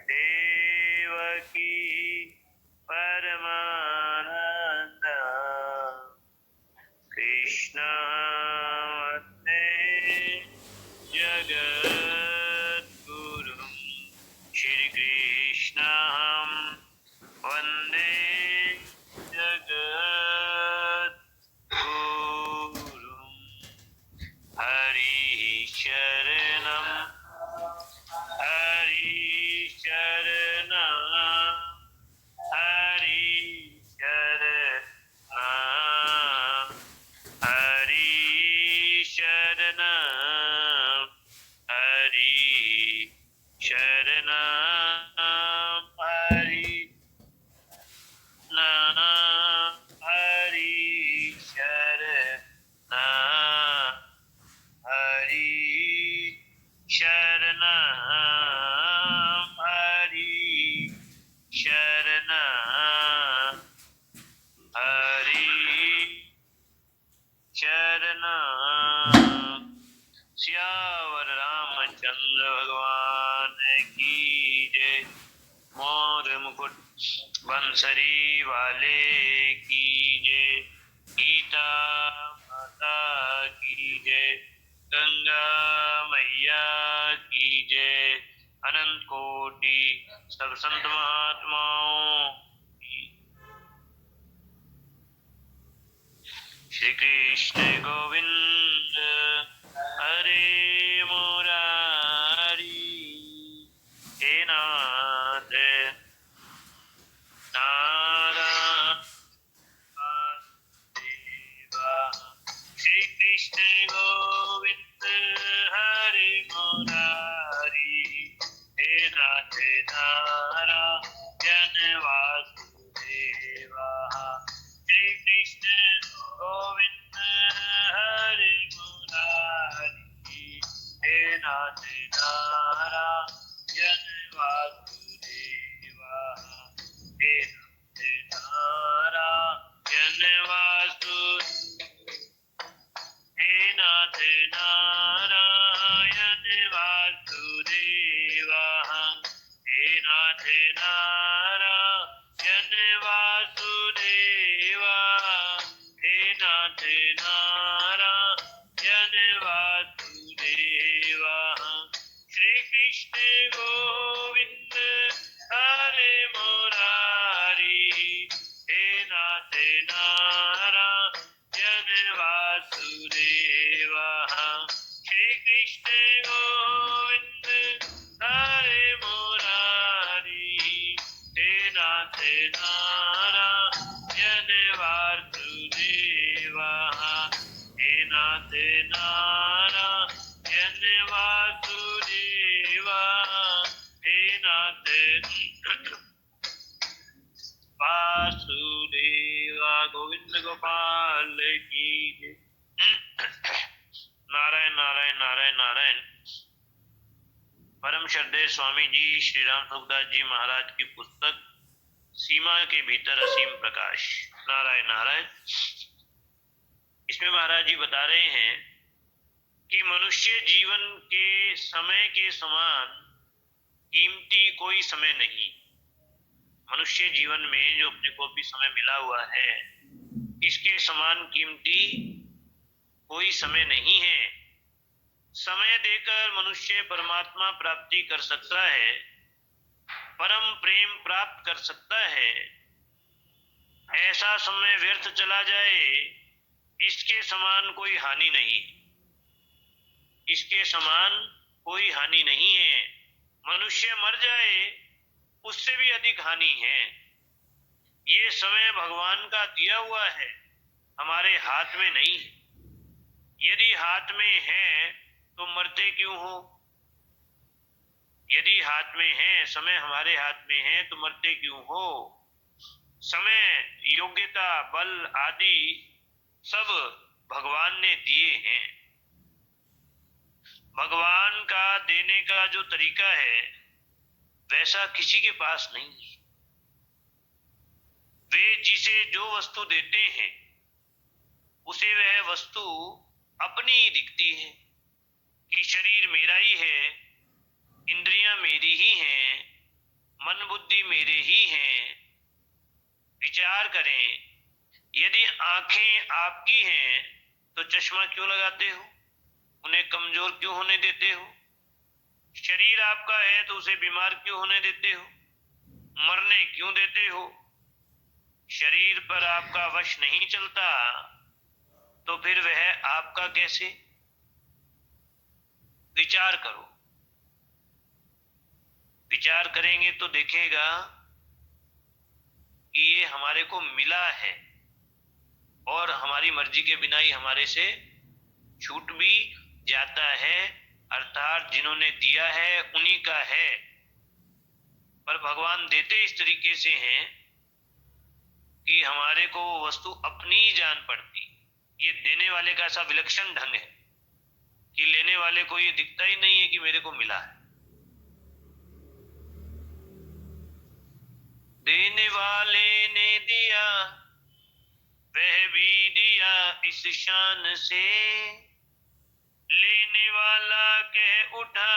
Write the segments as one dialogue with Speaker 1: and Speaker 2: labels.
Speaker 1: देवकी परमानंद कृष्ण जगद्गुरुं श्री कृष्ण वंदे जगद्गुरुं हरि शरणं हरि शरणं हरि शरणं हरि शरणं हरि शरणं हरि नाम हरि शरणं हरि शरणं हरि शरणं हरि शरणं। सियावर रामचंद्र भगवान की जय। मोर मुकुट बंसरी वाले की जय। गीता माता की जय। गंगा मैया की जय। अनंत कोटि सब संत महात्माओं की। श्री कृष्ण गोविंद हरे मुरारी हे नाथ नारायण वासुदेवा। श्री कृष्ण गोविंद हरे मुरारी हे नाथ नारायण वासुदेवा। श्री कृष्ण गोविंद हरे मुरारी हे नाथ नारायण वासुदेवा। हे नाथ नारायण वासुदेवा। हे नाथ नारायण वासुदेवा। हे नाथ नारायण वासुदेवा। हे नाथ नारायण वासुदेवा। श्री कृष्ण गोविंद हरे मुरारी हे नाथ नारायण वासुदेवा। श्री कृष्ण गोविंद हरे मुरारी हे नाथ नारायण वासुदेवा। हे नाथ नारायण वासुदेवा। हे नाथ वासुदेवा। गोविंद गोपाल की जय। नारायण नारायण नारायण नारायण। परम श्रद्धेय स्वामी जी श्री राम सुखदास जी महाराज की पुस्तक सीमा के भीतर असीम प्रकाश। नारायण नारायण। इसमें महाराज जी बता रहे हैं कि मनुष्य जीवन के समय के समान कीमती कोई समय नहीं। मनुष्य जीवन में जो अपने को भी समय मिला हुआ है, इसके समान कीमती कोई समय नहीं है। समय देकर मनुष्य परमात्मा प्राप्ति कर सकता है, परम प्रेम प्राप्त कर सकता है। ऐसा समय व्यर्थ चला जाए, इसके समान कोई हानि नहीं। इसके समान कोई हानि नहीं है। मनुष्य मर जाए, उससे भी अधिक हानि है। ये समय भगवान का दिया हुआ है, हमारे हाथ में नहीं है। यदि हाथ में है तो मरते क्यों हो? यदि हाथ में है, समय हमारे हाथ में है, तो मरते क्यों हो? समय, योग्यता, बल आदि सब भगवान ने दिए हैं। भगवान का देने का जो तरीका है वैसा किसी के पास नहीं है। वे जिसे जो वस्तु देते हैं उसे वह वस्तु अपनी ही दिखती है। कि शरीर मेरा ही है, इंद्रियां मेरी ही हैं, मन बुद्धि मेरे ही हैं। विचार करें, यदि आंखें आपकी हैं तो चश्मा क्यों लगाते हो, उन्हें कमजोर क्यों होने देते हो? शरीर आपका है तो उसे बीमार क्यों होने देते हो, मरने क्यों देते हो? शरीर पर आपका वश नहीं चलता तो फिर वह आपका कैसे? विचार करो। विचार करेंगे तो देखेगा कि ये हमारे को मिला है और हमारी मर्जी के बिना ही हमारे से छूट भी जाता है, अर्थात जिन्होंने दिया है उन्हीं का है। पर भगवान देते इस तरीके से हैं कि हमारे को वो वस्तु अपनी ही जान पड़ती। ये देने वाले का ऐसा विलक्षण ढंग है कि लेने वाले को ये दिखता ही नहीं है कि मेरे को मिला है। देने वाले ने दिया, वह भी दिया इस शान से, लेने वाला कह उठा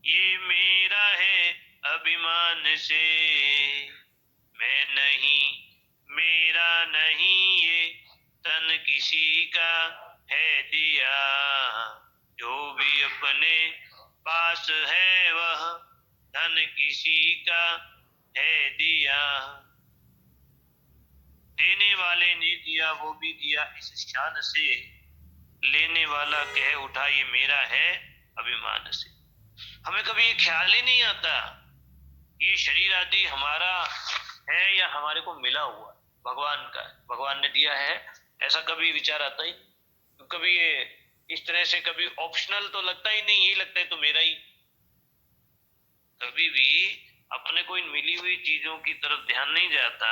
Speaker 1: ये मेरा है अभिमान से। मैं नहीं, मेरा नहीं, ये तन किसी का है दिया, जो भी अपने पास है वह धन किसी का है दिया। देने वाले ने दिया, वो भी दिया इस शान से, लेने वाला कह उठा ये मेरा है अभिमान से। हमें कभी ये ख्याल ही नहीं आता ये शरीर आदि हमारा है या हमारे को मिला हुआ भगवान का है, भगवान ने दिया है, ऐसा कभी विचार आता ही? तो कभी ये इस तरह से कभी ऑप्शनल तो लगता ही नहीं, यही लगता है तो मेरा ही। कभी भी अपने को इन मिली हुई चीजों की तरफ ध्यान नहीं जाता,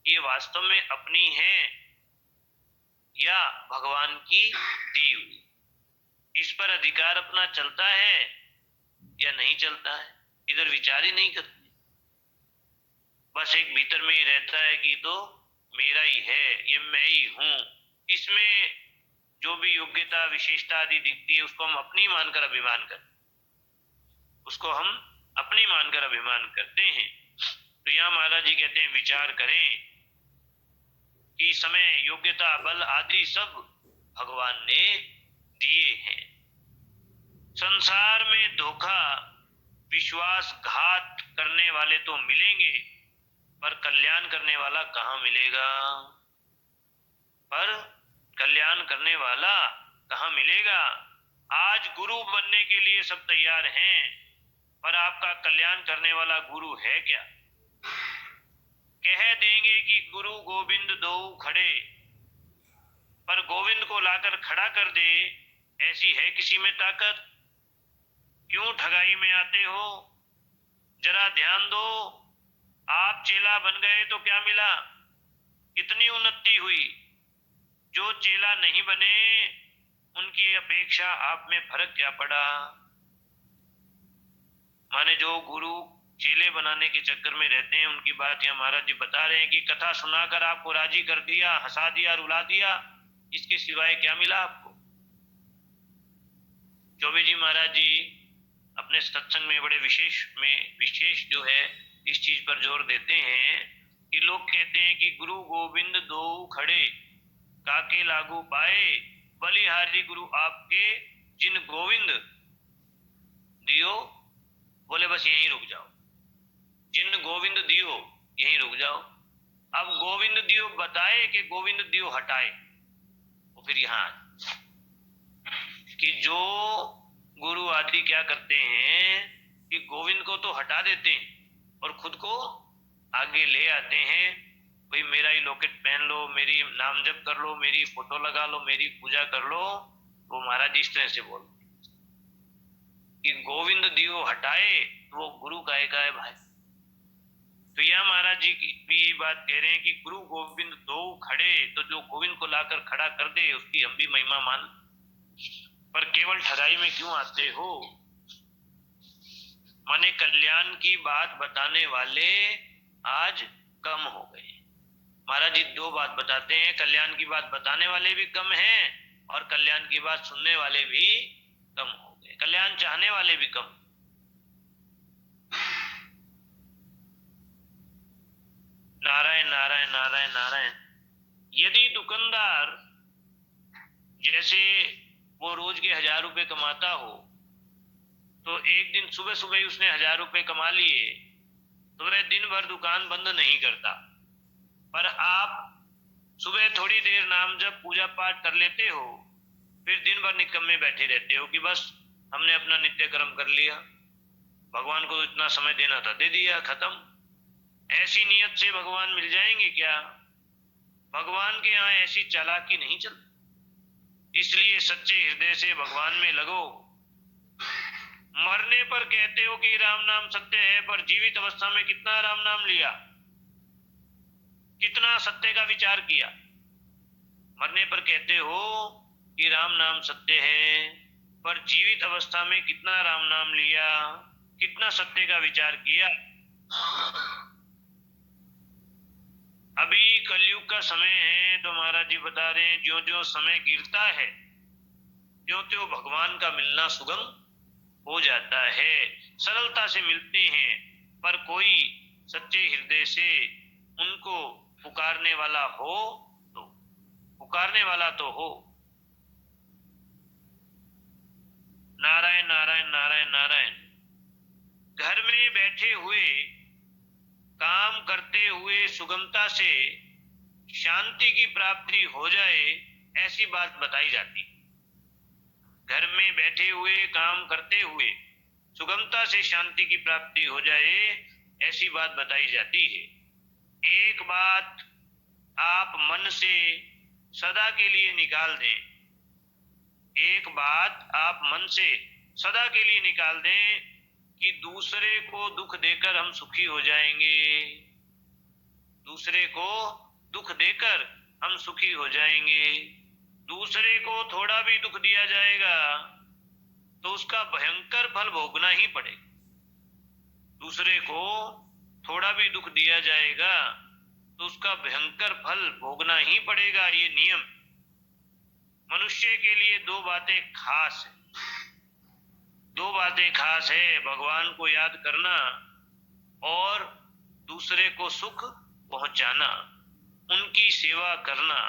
Speaker 1: ये वास्तव में अपनी है या भगवान की दी हुई। इस पर अधिकार अपना चलता है या नहीं चलता है, इधर विचार ही नहीं करते। बस एक भीतर में ही रहता है कि तो मेरा ही है, ये मैं ही हूं। इसमें जो भी योग्यता विशेषता आदि दिखती है उसको हम अपनी मानकर अभिमान करते, उसको हम अपनी मानकर अभिमान करते हैं। तो यहाँ महाराज जी कहते हैं विचार करें कि समय, योग्यता, बल आदि सब भगवान ने दिए हैं। संसार में धोखा, विश्वासघात करने वाले तो मिलेंगे, पर कल्याण करने वाला कहाँ मिलेगा? पर कल्याण करने वाला कहाँ मिलेगा? आज गुरु बनने के लिए सब तैयार हैं, पर आपका कल्याण करने वाला गुरु है क्या? कह देंगे कि गुरु गोविंद दो खड़े, पर गोविंद को लाकर खड़ा कर दे, ऐसी है किसी में ताकत? क्यों ठगाई में आते हो? जरा ध्यान दो, आप चेला बन गए तो क्या मिला? कितनी उन्नति हुई। जो चेला नहीं बने उनकी अपेक्षा आप में फर्क क्या पड़ा? माने जो गुरु चेले बनाने के चक्कर में रहते हैं उनकी बात यहाँ महाराज जी बता रहे हैं कि कथा सुनाकर आपको राजी कर दिया, हंसा दिया, रुला दिया, इसके सिवाय क्या मिला आपको? चौबे जी महाराज जी अपने सत्संग में बड़े विशेष जो है इस चीज पर जोर देते हैं कि लोग कहते हैं कि गुरु गोविंद दो खड़े, काके लागू पाए, बलिहारी गुरु आपके जिन गोविंद दियो। बोले बस यहीं रुक जाओ, जिन गोविंद दियो यहीं रुक जाओ। अब गोविंद दियो बताए कि गोविंद दियो हटाए, वो फिर यहाँ कि जो गुरु आदि क्या करते हैं कि गोविंद को तो हटा देते हैं और खुद को आगे ले आते हैं। भाई मेरा ही लॉकेट पहन लो, मेरी नाम जप कर लो, मेरी फोटो लगा लो, मेरी पूजा कर लो। वो महाराज इस तरह से बोलते कि गोविंद दियो हटाए तो वो गुरु का है भाई। तो यह महाराज जी भी यही बात कह रहे हैं कि गुरु गोविंद दो खड़े, तो जो गोविंद को लाकर खड़ा कर दे उसकी हम भी महिमा मान। पर केवल ठगाई में क्यों आते हो? माने कल्याण की बात बताने वाले आज कम हो गए। महाराज जी दो बात बताते हैं, कल्याण की बात बताने वाले भी कम हैं और कल्याण की बात सुनने वाले भी कम हो गए, कल्याण चाहने वाले भी कम। नारायण नारायण नारायण नारायण। यदि दुकानदार जैसे वो रोज के 1,000 रुपए कमाता हो, तो एक दिन सुबह सुबह ही उसने 1,000 रुपए कमा लिए, तो वह दिन भर दुकान बंद नहीं करता। पर आप सुबह थोड़ी देर नाम जब पूजा पाठ कर लेते हो, फिर दिन भर निकम्मे बैठे रहते हो कि बस हमने अपना नित्य कर्म कर लिया, भगवान को इतना समय देना था दे दिया, खत्म। ऐसी नियत से भगवान मिल जाएंगे क्या? भगवान के यहाँ ऐसी चालाकी नहीं चलती। इसलिए सच्चे हृदय से भगवान में लगो। मरने पर कहते हो कि राम नाम सत्य है, पर जीवित अवस्था में कितना राम नाम लिया, कितना सत्य का विचार किया? मरने पर कहते हो कि राम नाम सत्य है, पर जीवित अवस्था में कितना राम नाम लिया, कितना सत्य का विचार किया? अभी कलयुग का समय है, तो महाराज जी बता रहे हैं जो जो समय गिरता है त्यों त्यों भगवान का मिलना सुगम हो जाता है, सरलता से मिलते हैं। पर कोई सच्चे हृदय से उनको पुकारने वाला हो, तो पुकारने वाला तो हो। नारायण नारायण नारायण नारायण। घर में बैठे हुए काम करते हुए सुगमता से शांति की प्राप्ति हो जाए, ऐसी बात बताई जाती। घर में बैठे हुए काम करते हुए सुगमता से शांति की प्राप्ति हो जाए, ऐसी बात बताई जाती है। एक बात आप मन से सदा के लिए निकाल दें, एक बात आप मन से सदा के लिए निकाल दें कि दूसरे को दुख देकर हम सुखी हो जाएंगे, दूसरे को दुख देकर हम सुखी हो जाएंगे। दूसरे को थोड़ा भी दुख दिया जाएगा तो उसका भयंकर फल भोगना ही पड़ेगा। दूसरे को थोड़ा भी दुख दिया जाएगा तो उसका भयंकर फल भोगना ही पड़ेगा, ये नियम। मनुष्य के लिए दो बातें खास है, दो बातें खास है, भगवान को याद करना और दूसरे को सुख पहुंचाना, उनकी सेवा करना।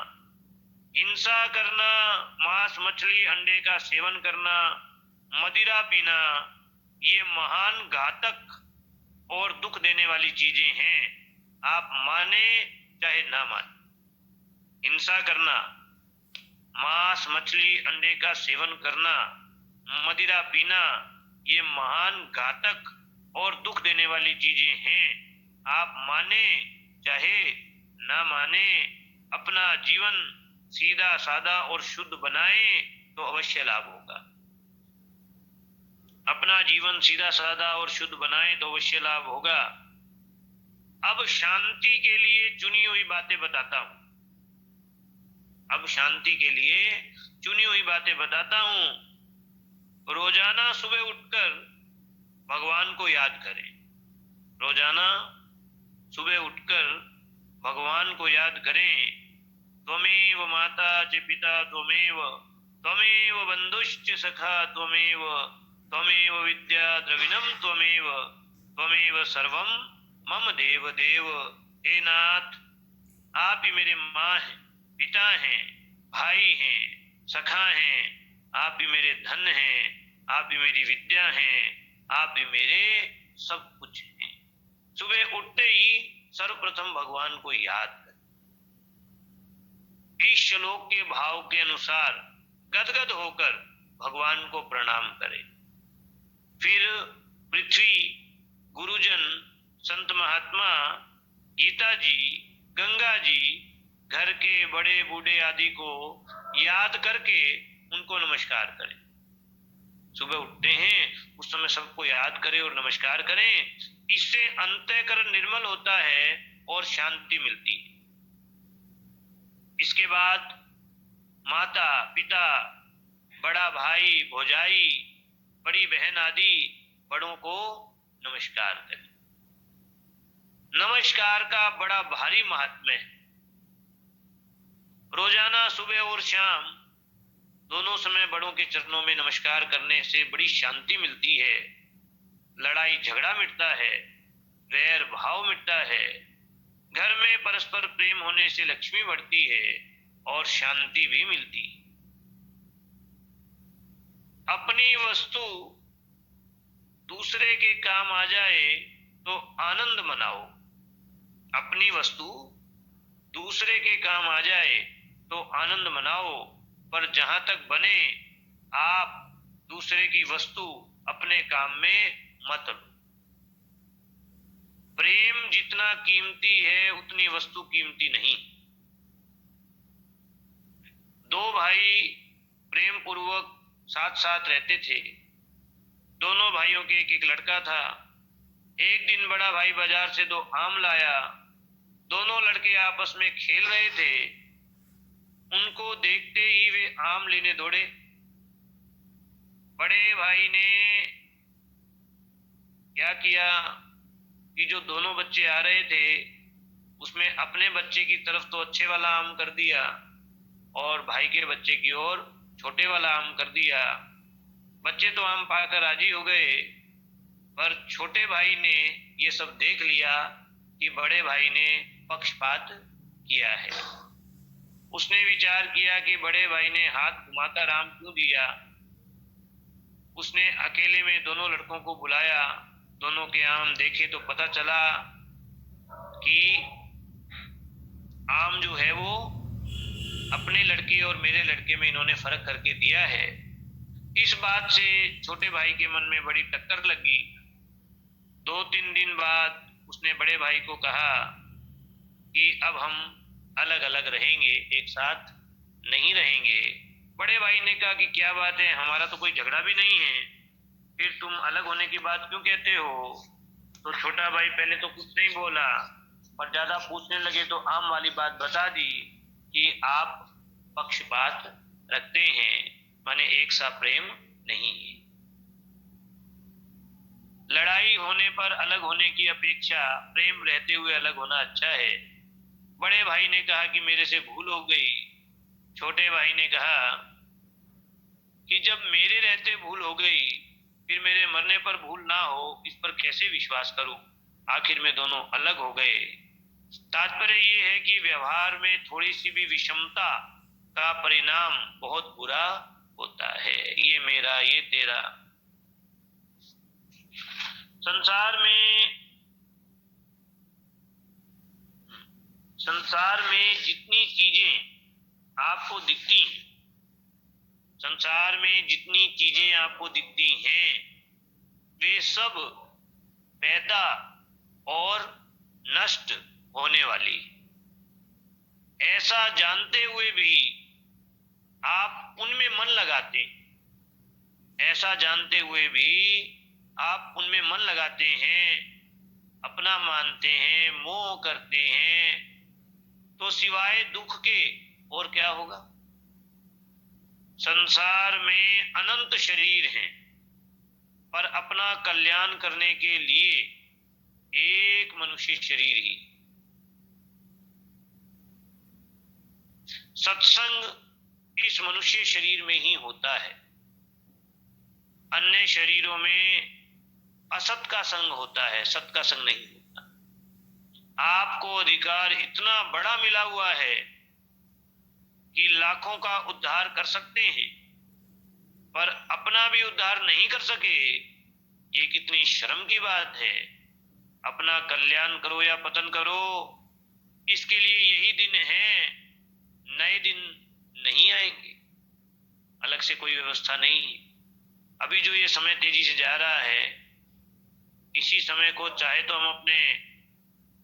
Speaker 1: हिंसा करना, मांस मछली अंडे का सेवन करना, मदिरा पीना, ये महान घातक और दुख देने वाली चीजें हैं, आप माने चाहे ना माने। हिंसा करना, मांस मछली अंडे का सेवन करना, मदिरा पीना, ये महान घातक और दुख देने वाली चीजें हैं, आप माने चाहे ना माने। अपना जीवन सीधा सादा और शुद्ध बनाए तो अवश्य लाभ होगा। अपना जीवन सीधा सादा और शुद्ध बनाए तो अवश्य लाभ होगा। अब शांति के लिए चुनी हुई बातें बताता हूं, अब शांति के लिए चुनी हुई बातें बताता हूं। रोजाना सुबह उठकर भगवान को याद करें, रोजाना सुबह उठकर भगवान को याद करें। त्वमेव माता च पिता त्वमेव, त्वमेव बंधुश्च सखा त्वमेव, त्वमेव विद्या द्रविणम त्वमेव, त्वमेव सर्वम मम देव देव। हे नाथ, आप ही मेरे माँ हैं, पिता हैं, भाई हैं, सखा हैं, आप ही मेरे धन हैं, आप ही मेरी विद्या हैं, आप ही मेरे सब कुछ हैं। सुबह उठते ही सर्वप्रथम भगवान को याद करें, इस श्लोक के भाव के अनुसार गदगद होकर भगवान को प्रणाम करें। फिर पृथ्वी, गुरुजन, संत महात्मा, गीता जी, गंगा जी, घर के बड़े बूढ़े आदि को याद करके उनको नमस्कार करें। सुबह उठते हैं उस समय सबको याद करें और नमस्कार करें, इससे अंतःकरण निर्मल होता है और शांति मिलती है। इसके बाद माता, पिता, बड़ा भाई, भौजाई, बड़ी बहन आदि बड़ों को नमस्कार करें। नमस्कार का बड़ा भारी महात्म्य है। रोजाना सुबह और शाम दोनों दोनों समय बड़ों के चरणों में नमस्कार करने से बड़ी शांति मिलती है, लड़ाई झगड़ा मिटता है, वैर भाव मिटता है, घर में परस्पर प्रेम होने से लक्ष्मी बढ़ती है और शांति भी मिलती है। अपनी वस्तु दूसरे के काम आ जाए तो आनंद मनाओ। अपनी वस्तु दूसरे के काम आ जाए तो आनंद मनाओ, पर जहां तक बने आप दूसरे की वस्तु अपने काम में मत लो। प्रेम जितना कीमती है उतनी वस्तु कीमती नहीं। दो भाई प्रेम पूर्वक साथ साथ रहते थे। दोनों भाइयों के एक एक लड़का था। एक दिन बड़ा भाई बाजार से 2 आम लाया। दोनों लड़के आपस में खेल रहे थे। उनको देखते ही वे आम लेने दौड़े। बड़े भाई ने क्या किया कि जो दोनों बच्चे आ रहे थे उसमें अपने बच्चे की तरफ तो अच्छे वाला आम कर दिया और भाई के बच्चे की ओर छोटे वाला आम कर दिया। बच्चे तो आम पाकर राजी हो गए, पर छोटे भाई ने ये सब देख लिया कि बड़े भाई ने पक्षपात किया है। उसने विचार किया कि बड़े भाई ने हाथ घुमाकर आम क्यों दिया। उसने अकेले में दोनों लड़कों को बुलाया। दोनों के आम देखे तो पता चला कि आम जो है वो अपने लड़के और मेरे लड़के में इन्होंने फर्क करके दिया है। इस बात से छोटे भाई के मन में बड़ी टक्कर लगी। 2-3 दिन बाद उसने बड़े भाई को कहा कि अब हम अलग अलग रहेंगे, एक साथ नहीं रहेंगे। बड़े भाई ने कहा कि क्या बात है, हमारा तो कोई झगड़ा भी नहीं है, फिर तुम अलग होने की बात क्यों कहते हो। तो छोटा भाई पहले तो कुछ नहीं बोला, पर ज्यादा पूछने लगे तो आम वाली बात बता दी कि आप पक्षपात रखते हैं, माने एक सा प्रेम नहीं है। लड़ाई होने पर अलग होने की अपेक्षा प्रेम रहते हुए अलग होना अच्छा है। बड़े भाई ने कहा कि मेरे से भूल हो गई। छोटे भाई ने कहा कि जब मेरे रहते भूल हो गई, फिर मेरे मरने पर भूल ना हो, इस पर कैसे विश्वास करूं। आखिर में दोनों अलग हो गए। तात्पर्य ये है कि व्यवहार में थोड़ी सी भी विषमता का परिणाम बहुत बुरा होता है। ये मेरा, ये तेरा। संसार में जितनी चीजें आपको दिखती हैं, संसार में जितनी चीजें आपको दिखती हैं, वे सब पैदा और नष्ट होने वाली। ऐसा जानते हुए भी आप उनमें मन लगाते, ऐसा जानते हुए भी आप उनमें मन लगाते हैं, अपना मानते हैं, मोह करते हैं, तो सिवाय दुख के और क्या होगा। संसार में अनंत शरीर हैं, पर अपना कल्याण करने के लिए एक मनुष्य शरीर ही। सत्संग इस मनुष्य शरीर में ही होता है। अन्य शरीरों में असत का संग होता है, सत का संग नहीं होता। आपको अधिकार इतना बड़ा मिला हुआ है कि लाखों का उद्धार कर सकते हैं, पर अपना भी उद्धार नहीं कर सके, ये कितनी शर्म की बात है। अपना कल्याण करो या पतन करो, इसके लिए यही दिन है, नए दिन नहीं आएंगे, अलग से कोई व्यवस्था नहीं। अभी जो ये समय तेजी से जा रहा है, इसी समय को चाहे तो हम अपने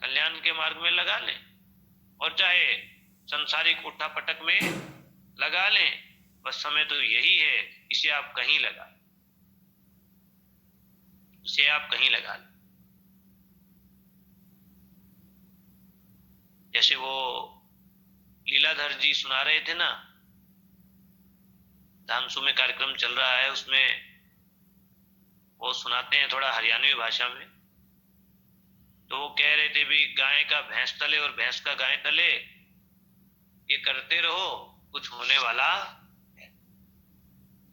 Speaker 1: कल्याण के मार्ग में लगा लें और चाहे संसारिक उठा पटक में लगा लें। बस समय तो यही है, इसे आप कहीं लगा, इसे आप कहीं लगा लें। जैसे वो लीलाधर जी सुना रहे थे ना, धामसू में कार्यक्रम चल रहा है, उसमें वो सुनाते हैं थोड़ा हरियाणवी भाषा में। तो वो कह रहे थे भी गाय का भैंस तले और भैंस का गाय तले, ये करते रहो, कुछ होने वाला है।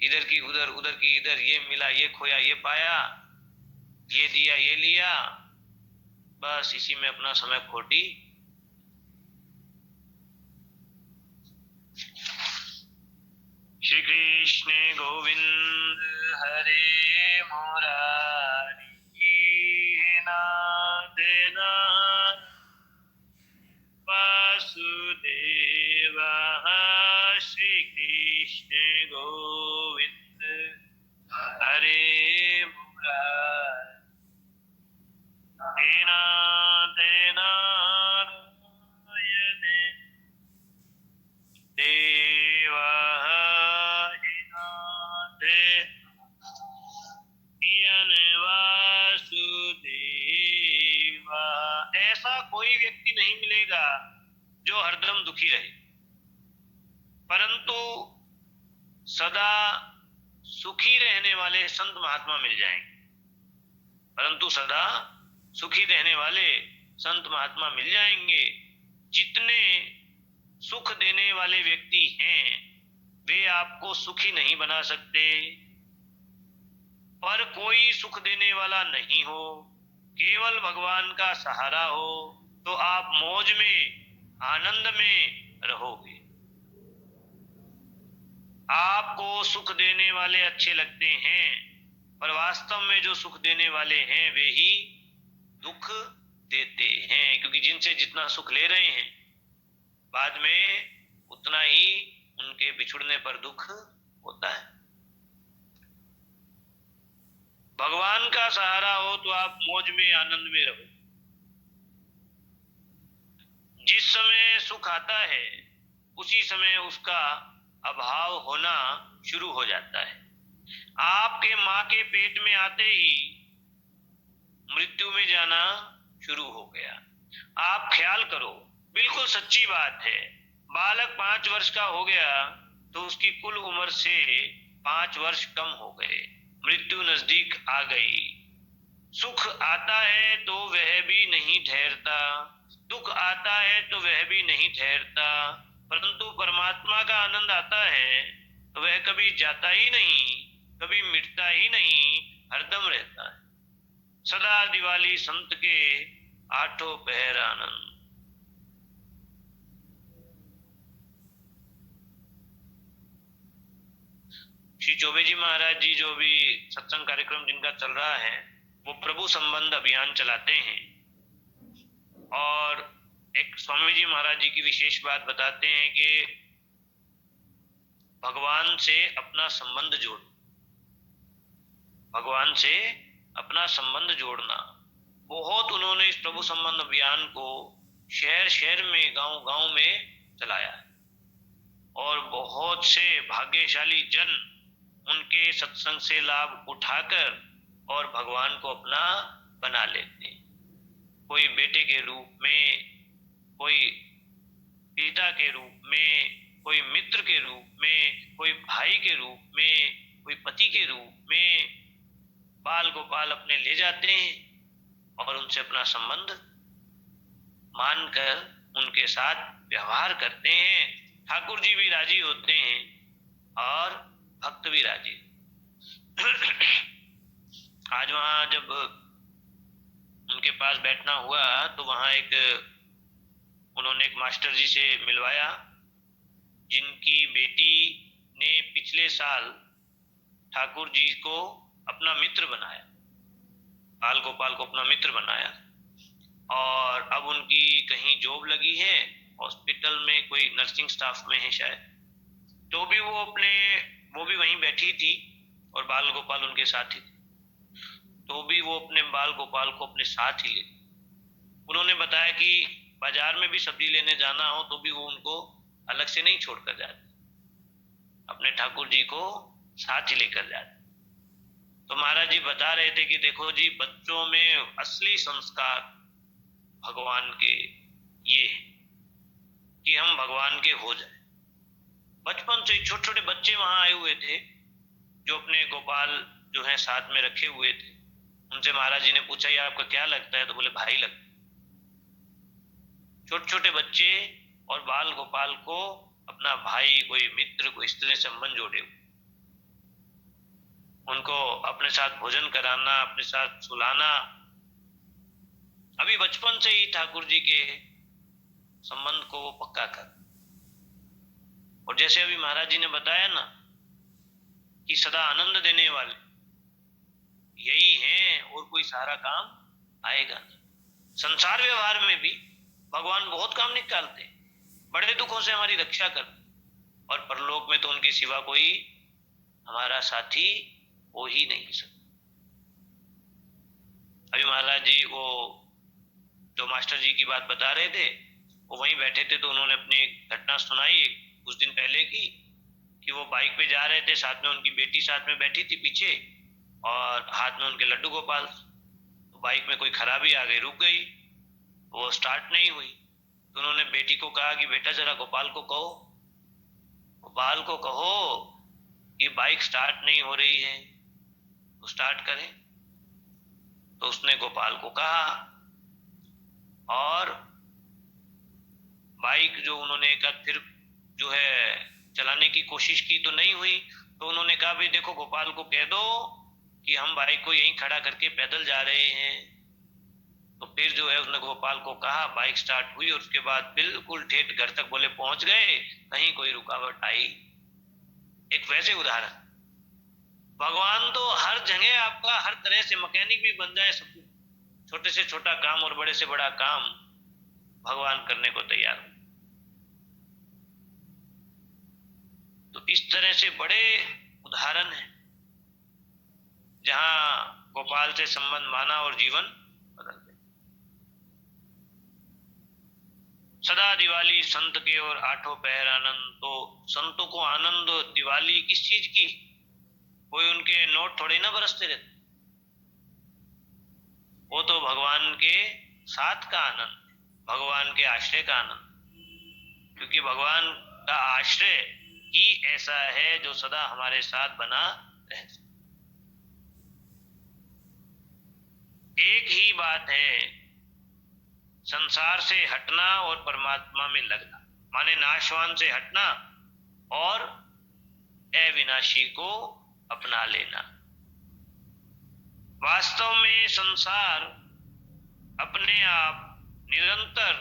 Speaker 1: इधर की उधर, उधर की इधर, ये मिला ये खोया ये पाया, ये दिया ये लिया, बस इसी में अपना समय खोटी। श्री कृष्ण गोविंद हरे मुरारी, नाथ नाथ वासुदेव, श्री कृष्ण गोविंद हरे मुरारी, नाथ नारायण देव, नाथ वासुदेव। ऐसा कोई व्यक्ति नहीं मिलेगा जो हरदम दुखी रहे, परंतु सदा सुखी रहने वाले संत महात्मा मिल जाएंगे। परंतु सदा सुखी रहने वाले संत महात्मा मिल जाएंगे। जितने सुख देने वाले व्यक्ति हैं वे आपको सुखी नहीं बना सकते। पर कोई सुख देने वाला नहीं हो, केवल भगवान का सहारा हो, तो आप मौज में आनंद में रहोगे। आपको सुख देने वाले अच्छे लगते हैं, पर वास्तव में जो सुख देने वाले हैं वे ही दुख देते हैं, क्योंकि जिनसे जितना सुख ले रहे हैं बाद में उतना ही उनके बिछुड़ने पर दुख होता है। भगवान का सहारा हो तो आप मौज में आनंद में रहो। जिस समय सुख आता है उसी समय उसका अभाव होना शुरू हो जाता है। आपके माँ के पेट में आते ही मृत्यु में जाना शुरू हो गया। आप ख्याल करो, बिल्कुल सच्ची बात है। बालक 5 वर्ष का हो गया तो उसकी कुल उम्र से 5 वर्ष कम हो गए, मृत्यु नजदीक आ गई। सुख आता है तो वह भी नहीं ठहरता, दुख आता है तो वह भी नहीं ठहरता, परंतु परमात्मा का आनंद आता है तो वह कभी जाता ही नहीं, कभी मिटता ही नहीं, हरदम रहता है। सदा दिवाली संत के आठों पहर आनंद। श्री चौबे जी महाराज जी जो भी सत्संग कार्यक्रम जिनका चल रहा है वो प्रभु संबंध अभियान चलाते हैं, और एक स्वामी जी महाराज जी की विशेष बात बताते हैं कि भगवान से अपना संबंध जोड़, भगवान से अपना संबंध जोड़ना। बहुत उन्होंने इस प्रभु संबंध अभियान को शहर शहर में, गांव गांव में चलाया है, और बहुत से भाग्यशाली जन उनके सत्संग से लाभ उठाकर और भगवान को अपना बना लेते हैं। कोई बेटे के रूप में, कोई पिता के रूप में, कोई मित्र के रूप में, कोई भाई के रूप में, कोई पति के रूप में बाल गोपाल अपने ले जाते हैं और उनसे अपना संबंध मानकर उनके साथ व्यवहार करते हैं। ठाकुर जी भी राजी होते हैं और भक्त भी राजी। आज वहां जब उनके पास बैठना हुआ तो वहां उन्होंने एक मास्टर जी से मिलवाया जिनकी बेटी ने पिछले साल ठाकुर जी को अपना मित्र बनाया, बाल गोपाल को अपना मित्र बनाया, और अब उनकी कहीं जॉब लगी है हॉस्पिटल में, कोई नर्सिंग स्टाफ में है शायद, तो भी वो भी वहीं बैठी थी और बाल गोपाल उनके साथ ही, तो भी वो अपने बाल गोपाल को अपने साथ ही ले। उन्होंने बताया कि बाजार में भी सब्जी लेने जाना हो तो भी वो उनको अलग से नहीं छोड़कर जाते, अपने ठाकुर जी को साथ ही लेकर जाते। तो महाराज जी बता रहे थे कि देखो जी, बच्चों में असली संस्कार भगवान के ये है कि हम भगवान के हो जाए। बचपन से छोटे छोटे बच्चे वहां आए हुए थे जो अपने गोपाल जो है साथ में रखे हुए थे। उनसे महाराज जी ने पूछा ये आपका क्या लगता है, तो बोले भाई लगता है। छोटे छोटे बच्चे और बाल गोपाल को अपना भाई, कोई मित्र, कोई स्त्री संबंध जोड़े हुए। उनको अपने साथ भोजन कराना, अपने साथ सुलाना। अभी बचपन से ही ठाकुर जी के संबंध को वो पक्का कर। और जैसे अभी महाराज जी ने बताया ना कि सदा आनंद देने वाले यही हैं, और कोई सारा काम आएगा नहीं। संसार व्यवहार में भी भगवान बहुत काम निकालते हैं, बड़े दुखों से हमारी रक्षा करते, और परलोक में तो उनके सिवा कोई हमारा साथी हो ही नहीं सकता। अभी महाराज जी वो जो मास्टर जी की बात बता रहे थे, वो वहीं बैठे थे, तो उन्होंने अपनी घटना सुनाई कुछ दिन पहले की, कि वो बाइक पे जा रहे थे, साथ में उनकी बेटी साथ में बैठी थी पीछे, और हाथ में उनके लड्डू गोपाल। तो बाइक में कोई खराबी आ गई, रुक गई, वो स्टार्ट नहीं हुई। तो उन्होंने बेटी को कहा कि बेटा जरा गोपाल को कहो, गोपाल को कहो कि बाइक स्टार्ट नहीं हो रही है, तो स्टार्ट करें। तो उसने गोपाल को कहा, और बाइक जो उन्होंने एक फिर जो है चलाने की कोशिश की तो नहीं हुई। तो उन्होंने कहा भाई देखो गोपाल को कह दो कि हम बाइक को यहीं खड़ा करके पैदल जा रहे हैं। तो फिर जो है उसने गोपाल को कहा, बाइक स्टार्ट हुई, और उसके बाद बिल्कुल ठेठ घर तक बोले पहुंच गए, कहीं कोई रुकावट आई। एक वैसे उदाहरण, भगवान तो हर जगह आपका हर तरह से मैकेनिक भी बन जाए, सब छोटे से छोटा काम और बड़े से बड़ा काम भगवान करने को तैयार हो। तो इस तरह से बड़े उदाहरण हैं जहां गोपाल से संबंध माना और जीवन बदल गया। सदा दिवाली संत के और आठों पहर आनंद। तो संतों को आनंद दिवाली किस चीज की? कोई उनके नोट थोड़े ना बरसते रहते, वो तो भगवान के साथ का आनंद, भगवान के आश्रय का आनंद। क्योंकि भगवान का आश्रय ही ऐसा है जो सदा हमारे साथ बना रहे। एक ही बात है संसार से हटना और परमात्मा में लगना, माने नाशवान से हटना और अविनाशी को अपना लेना। वास्तव में संसार अपने आप निरंतर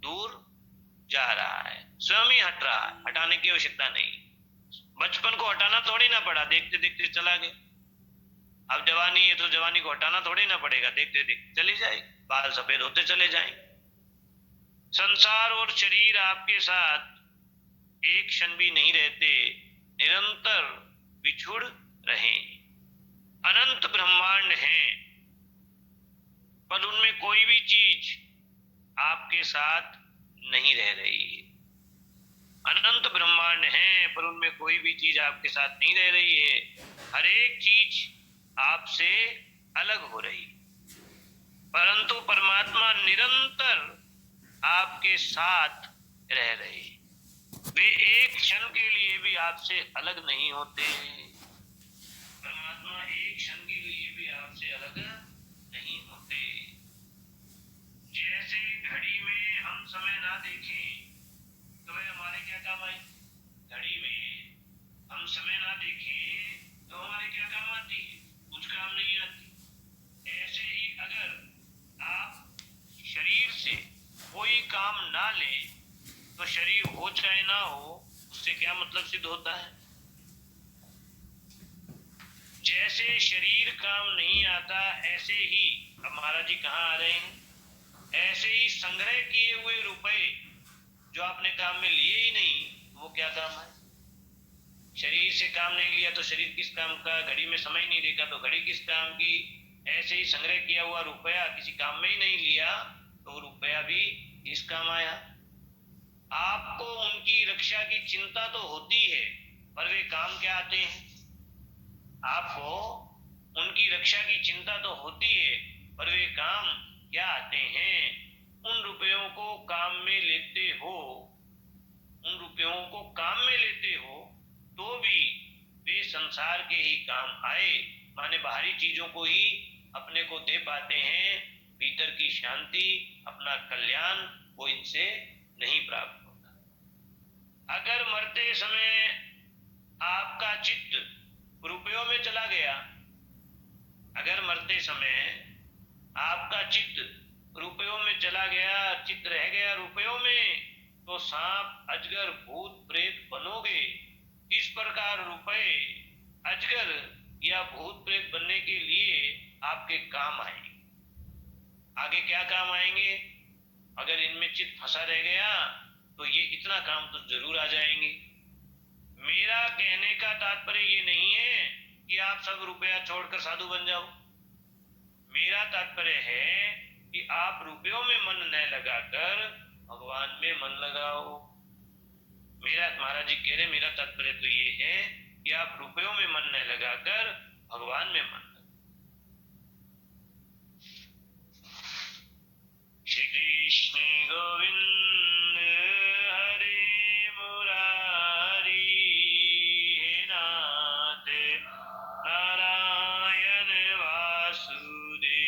Speaker 1: दूर जा रहा है, स्वयं ही हट रहा है, हटाने की आवश्यकता नहीं। बचपन को हटाना थोड़ी ना पड़ा, देखते देखते चला गया। अब जवानी है तो जवानी को हटाना थोड़ी ना पड़ेगा, देखते देखते चली जाएगी, बाल सफेद होते चले जाएंगे। संसार और शरीर आपके साथ एक क्षण भी नहीं रहते, निरंतर बिछुड़ रहे। अनंत ब्रह्मांड हैं, पर उनमें कोई भी चीज आपके साथ नहीं रह रही है। अनंत ब्रह्मांड हैं, पर उनमें कोई भी चीज आपके साथ नहीं रह रही है। हर एक चीज आपसे अलग हो रही, परंतु परमात्मा निरंतर आपके साथ रह रहे। वे एक क्षण के लिए भी आपसे अलग नहीं होते। परमात्मा एक क्षण के लिए भी आपसे अलग नहीं होते। जैसे घड़ी में हम समय ना देखें तो वे हमारे क्या काम आए? घड़ी में हम समय ना देखें तो हमारे क्या काम आती है? कुछ काम नहीं आती। ऐसे ही अगर आप शरीर से कोई काम ना ले तो शरीर हो चाहे ना हो, उससे क्या मतलब सिद्ध होता है? जैसे शरीर काम नहीं आता, ऐसे ही अब महाराज जी कहाँ आ रहे हैं, ऐसे ही संग्रह किए हुए रुपए जो आपने काम में लिए ही नहीं, वो क्या काम है? शरीर से काम नहीं लिया तो शरीर किस काम का? घड़ी में समय नहीं देखा तो घड़ी किस काम की? ऐसे ही संग्रह किया हुआ रुपया किसी काम में ही नहीं लिया तो रुपया भी किस काम आया? आपको उनकी रक्षा की चिंता तो होती है, पर वे काम क्या आते हैं? आपको उनकी रक्षा की चिंता तो होती है, पर वे काम क्या आते हैं? उन रुपयों को काम में लेते हो, उन रुपयों को काम में लेते हो तो भी वे संसार के ही काम आए, माने बाहरी चीजों को ही अपने को दे पाते हैं। भीतर की शांति, अपना कल्याण वो इनसे नहीं प्राप्त होता। अगर मरते समय आपका चित्त रुपयों में चला गया समय आपका चित्त रुपयों में चला गया, चित्त रह गया रुपयों में, तो सांप, अजगर, भूत प्रेत बनोगे। इस प्रकार रुपए, अजगर या भूत प्रेत बनने के लिए आपके काम आएंगे। आगे क्या काम आएंगे? अगर इनमें चित्त फंसा रह गया तो ये इतना काम तो जरूर आ जाएंगे। मेरा कहने का तात्पर्य ये नहीं है कि आप सब रुपया छोड़कर साधु बन जाओ। मेरा तात्पर्य है कि आप रुपयों में मन न लगाकर भगवान में मन लगाओ। मेरा, महाराज जी कह रहे, मेरा तात्पर्य तो ये है कि आप रुपयों में मन न लगाकर भगवान में मन। श्री कृष्ण गोविंद हरे मुरारी, हे नाथ नारायण वासुदेवा।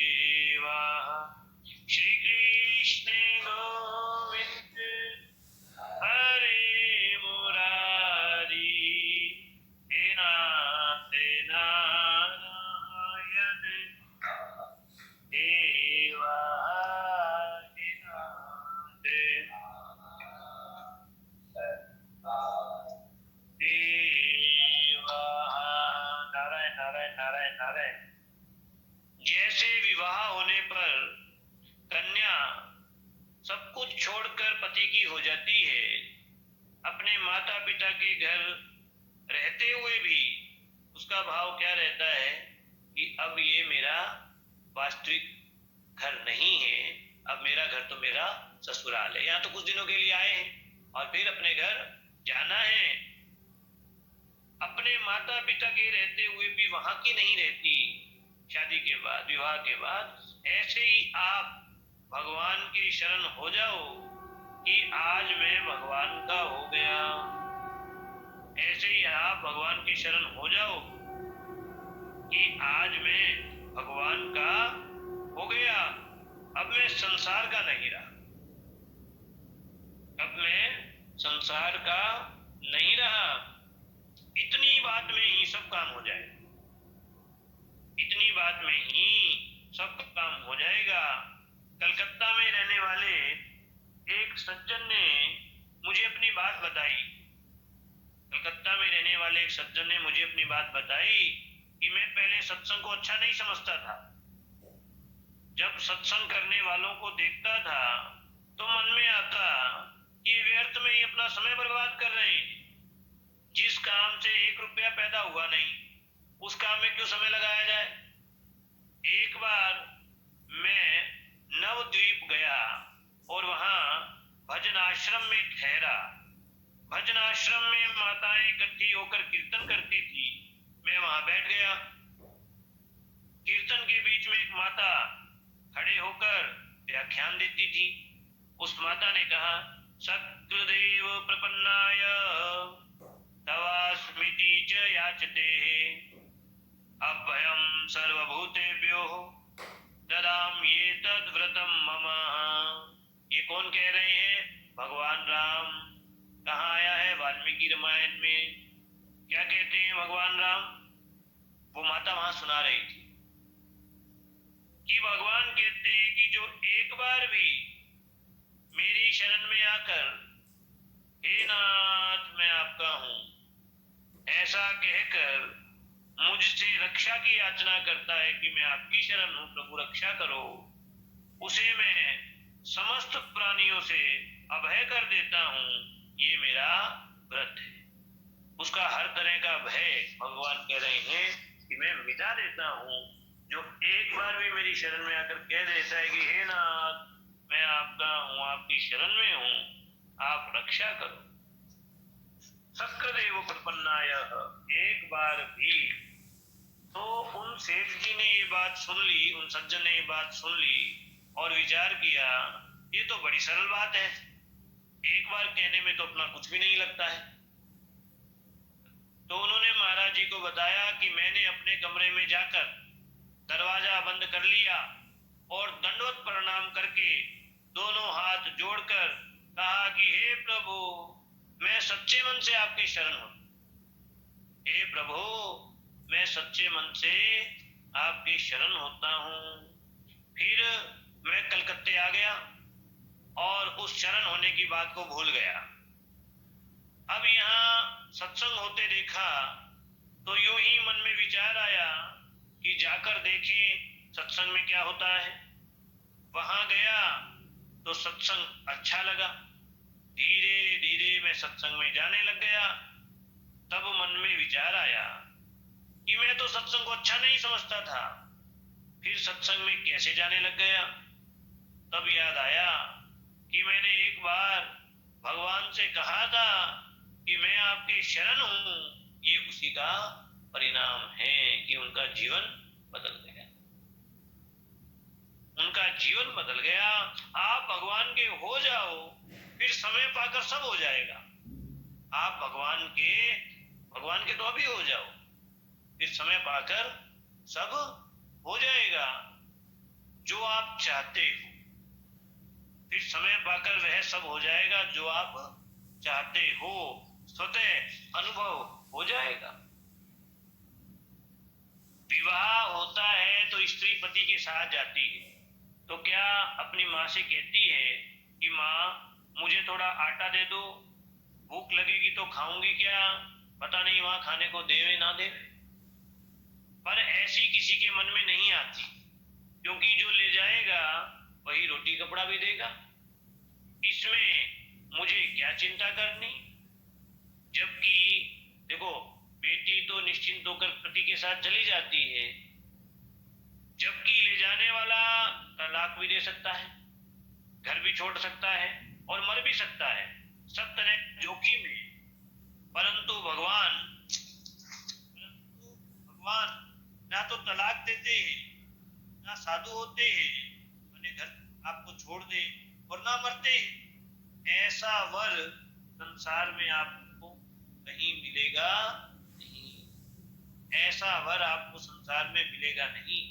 Speaker 1: श्री कृष्ण गोविंद हरे मुरारी, हे नाथ नारायण देवा। नारायण नारायण नारायण नारायण। जैसे विवाह होने पर कन्या सब कुछ छोड़कर पति की हो जाती है, अपने माता पिता के घर रहते हुए भी उसका भाव क्या रहता है कि अब ये मेरा वास्तविक घर नहीं है, अब मेरा घर तो मेरा ससुराल है। यहाँ तो कुछ दिनों के लिए आए हैं और फिर अपने घर जाना है। अपने माता पिता के रहते हुए भी वहां की नहीं रहती शादी के बाद, विवाह के बाद। ऐसे ही आप भगवान की शरण हो जाओ कि आज मैं भगवान का हो गया। ऐसे ही आप भगवान की शरण हो जाओ कि आज मैं भगवान का हो गया, अब मैं संसार का नहीं रहा, अब मैं संसार का नहीं रहा। इतनी बात में ही सब काम हो जाएगा, इतनी बात में ही सब काम हो जाएगा। कलकत्ता में रहने वाले एक सज्जन ने मुझे अपनी बात बताई। कलकत्ता में रहने वाले एक सज्जन ने मुझे अपनी बात बताई कि मैं पहले सत्संग को अच्छा नहीं समझता था। जब सत्संग करने वालों को देखता था तो मन में आता कि व्यर्थ में ही अपना समय बर्बाद कर रहे हैं। जिस काम से 1 रुपया पैदा हुआ नहीं, उस काम में क्यों समय लगाया जाए। एक बार मैं नवद्वीप गया और वहां भजन आश्रम में ठहरा। भजन आश्रम में माताएं इकट्ठी होकर कीर्तन करती थी। मैं वहां बैठ गया। कीर्तन के बीच में एक माता खड़े होकर व्याख्यान देती थी। उस माता ने कहा, सत्कृदेव प्रपन्नाय तवास्मिति च याचते अभयं सर्वभूतेभ्यो ददाम्ये तद्व्रतं मम। ये कौन कह रहे हैं? भगवान राम। कहाँ आया है? वाल्मीकि रामायण में। क्या कहते हैं भगवान राम? वो माता वहां सुना रही थी कि भगवान कहते हैं कि जो एक बार भी मेरी शरण में आकर हे नाथ मैं आपका हूं ऐसा कहकर मुझसे रक्षा की याचना करता है कि मैं आपकी शरण हूं, प्रभु रक्षा करो, उसे मैं समस्त प्राणियों से अभय कर देता हूं। ये मेरा व्रत है। उसका हर तरह का भय भगवान कह रहे हैं कि मैं मिटा देता हूं। जो एक बार भी मेरी शरण में आकर कह देता है कि हे नाथ मैं आपका हूं, आपकी शरण में हूं, आप रक्षा करो। सक्रदेव प्रपन्नाय, एक बार भी। तो उन सेठ जी ने ये बात सुन ली, उन सज्जन ने ये बात सुन ली और विचार किया, ये तो बड़ी सरल बात है, एक बार कहने में तो अपना कुछ भी नहीं लगता है। तो उन्होंने महाराज जी को बताया कि मैंने अपने कमरे में जाकर दरवाजा बंद कर लिया और दंडवत प्रणाम करके दोनों हाथ जोड़कर कहा कि हे प्रभु मैं सच्चे मन से आपकी शरण हूं। हे प्रभु मैं सच्चे मन से आपकी शरण होता हूँ। फिर मैं कलकत्ते आ गया और उस शरण होने की बात को भूल गया। अब यहाँ सत्संग होते देखा तो यूं ही मन में विचार आया कि जाकर देखें सत्संग में क्या होता है। वहां गया तो सत्संग अच्छा लगा। धीरे धीरे मैं सत्संग में जाने लग गया। तब मन में विचार आया कि मैं तो सत्संग को अच्छा नहीं समझता था, फिर सत्संग में कैसे जाने लग गया। तब याद आया कि मैंने एक बार भगवान से कहा था कि मैं आपके शरण हूं। ये उसी का परिणाम है कि उनका जीवन बदल गया। उनका जीवन बदल गया। आप भगवान के हो जाओ, फिर समय पाकर सब हो जाएगा। आप भगवान के तो अभी हो जाओ, फिर समय पाकर सब हो जाएगा जो आप चाहते हो। फिर समय पाकर वह सब हो जाएगा जो आप चाहते हो, स्वतः अनुभव हो जाएगा। विवाह होता है तो स्त्री पति के साथ जाती है, तो क्या अपनी माँ से कहती है कि माँ मुझे थोड़ा आटा दे दो, भूख लगेगी तो खाऊंगी क्या, पता नहीं वहां खाने को देवे ना देवे। पर ऐसी किसी के मन में नहीं आती, क्योंकि जो ले जाएगा वही रोटी कपड़ा भी देगा। इसमें मुझे क्या चिंता करनी। जबकि देखो, बेटी तो निश्चिंत होकर पति के साथ चली जाती है, जबकि ले जाने वाला तलाक भी दे सकता है, घर भी छोड़ सकता है और मर भी सकता है। सब तरह जोखिम है। परंतु भगवान ना तो तलाक देते हैं, ना साधु होते हैं, अपने घर आपको छोड़ दे, और ना मरते हैं। ऐसा वर संसार में आपको कहीं मिलेगा नहीं। ऐसा वर आपको संसार में मिलेगा नहीं।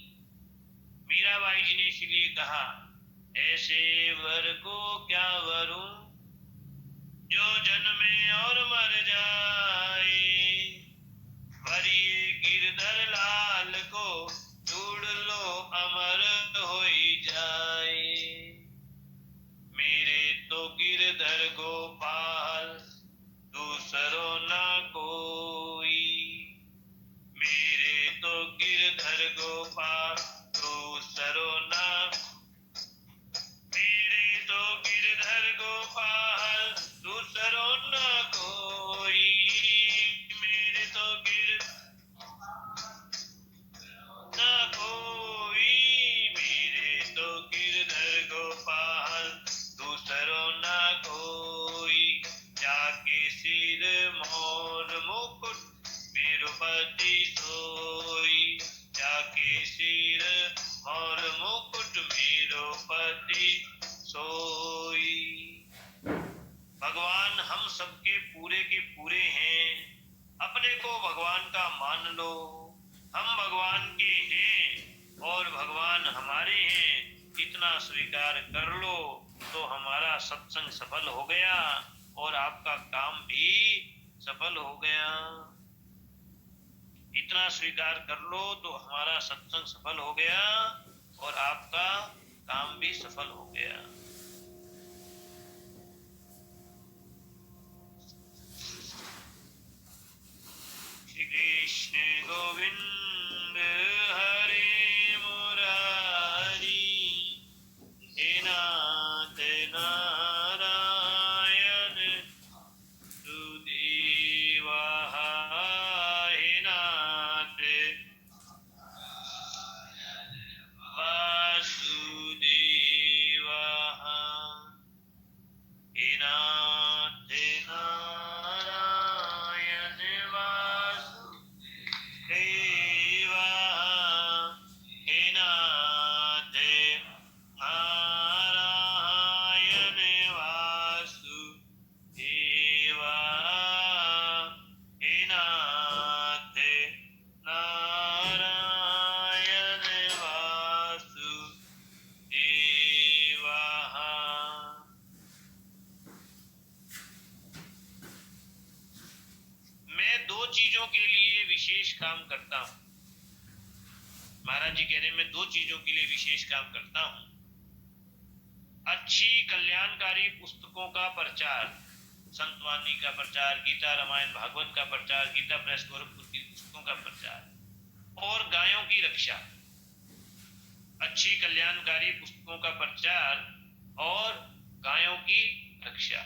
Speaker 1: मीराबाई जी ने इसीलिए कहा, ऐसे वर को क्या वरूं जो जन्मे और मर जाए, वरिये गिरधर लाल को ढूंढ लो अमर होई जाए। मेरे तो गिरधर गोपाल दूसरो न कोई, मेरे तो गिरधर गोपाल दूसरो न, मेरे तो गिरधर गोपाल दूसरो न कोई, मेरे तो न कोई, मेरे तो गिरधर गोपाल दूसरो न कोई। जाके सिर मोर मुकुट मेरुपति सोई, जाके सिर मोर मुकुट मेरुपति सोई। भगवान हम सबके पूरे के पूरे हैं। अपने को भगवान का मान लो। हम भगवान के हैं और भगवान हमारे हैं, इतना स्वीकार कर लो तो हमारा सत्संग सफल हो गया और आपका काम भी सफल हो गया। इतना स्वीकार कर लो तो हमारा सत्संग सफल हो गया और आपका काम भी सफल हो गया। श्री कृष्ण गोविंद हरे मुरारी, हे नाथ नारायण सुदेवा, हे नाथ वासुदेवा, हे नाथ नारायण वासुदेवा, हे नाथ नारायण वासुदेवा, हे नाथ नारायण वासुदेवा। मैं दो चीजों के लिए विशेष काम करता हूं। महाराज जी कह रहे मैं 2 चीजों के लिए विशेष काम करता हूं। अच्छी कल्याणकारी पुस्तकों का प्रचार, संतवाणी का प्रचार, गीता रामायण भागवत का प्रचार, गीता प्रेस गोरखपुर की पुस्तकों का प्रचार और गायों की रक्षा। अच्छी कल्याणकारी पुस्तकों का प्रचार और गायों की रक्षा।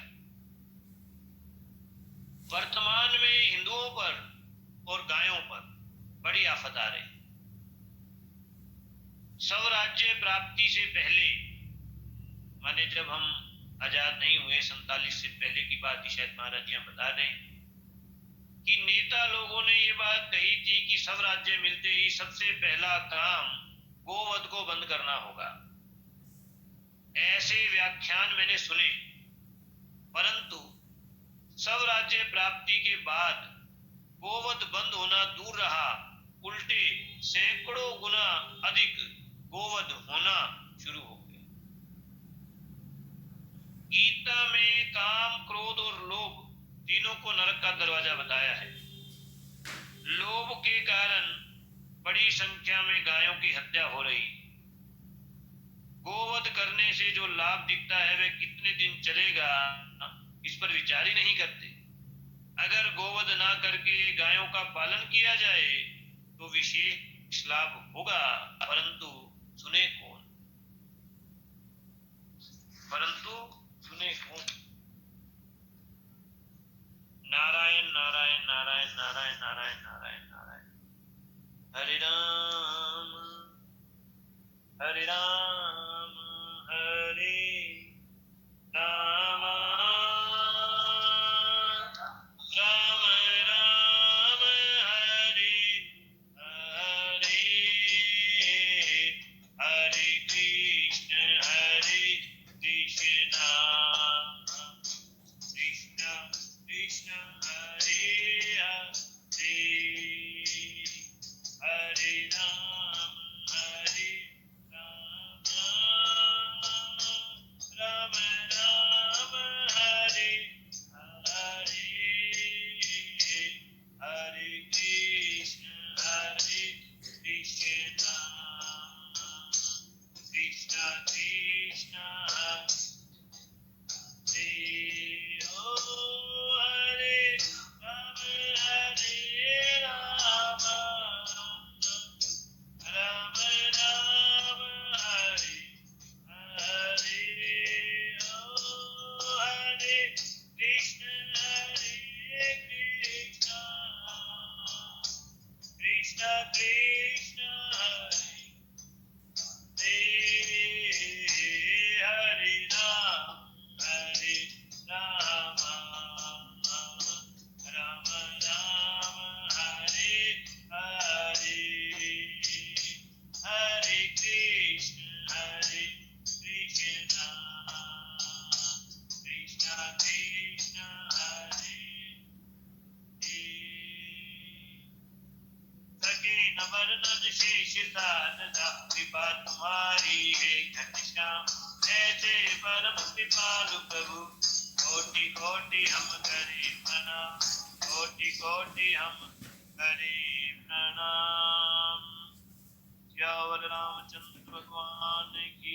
Speaker 1: वर्तमान में हिंदुओं पर और गायों पर बड़ी आफत आ रही। स्वराज्य प्राप्ति से पहले, माने जब हम आजाद नहीं हुए, 47 से पहले की बात ही शायद महाराज जी बता रहे हैं कि नेता लोगों ने ये बात कही थी कि स्वराज्य मिलते ही सबसे पहला काम गोवध को बंद करना होगा। ऐसे व्याख्यान मैंने सुने, परंतु स्वराज्य प्राप्ति के बाद गोवध बंद होना दूर रहा, उल्टे सैकड़ों गुना अधिक गोवध होना शुरू हो गए। गीता में काम, क्रोध और लोभ तीनों को नरक का दरवाजा बताया है। लोभ के कारण बड़ी संख्या में गायों की हत्या हो रही। गोवध करने से जो लाभ दिखता है वह कितने दिन चलेगा इस पर विचार ही नहीं करते। अगर गोवध ना करके गायों का पालन किया जाए तो विशेष लाभ होगा, परंतु सुने कौन, परंतु सुने कौन। नारायण नारायण नारायण नारायण नारायण नारायण नारायण। हरे राम हरे राम हरे राम राम राम हरे हरे। हरे कृष्ण कृष्ण कृष्ण हरे हरे। हरे राम राम राम हरे हरे। हरे कृष्ण कृष्ण कृष्ण कृष्ण हरे हो। हरे राम राम राम हरे हरे हो। हरे कृष्ण कृष्ण कृष्ण हरे हरे। हरे राम राम राम हरे हरे। हरे कृष्ण कृष्ण कृष्ण हरे। सके न वर्णन शेष सारदा, कृपा तुम्हारी है घनश्याम। ऐसे परम कृपालु प्रभु, कोटि कोटि हम करे प्रणाम, कोटि कोटि हम करे प्रणाम। सियावर रामचंद्र भगवान की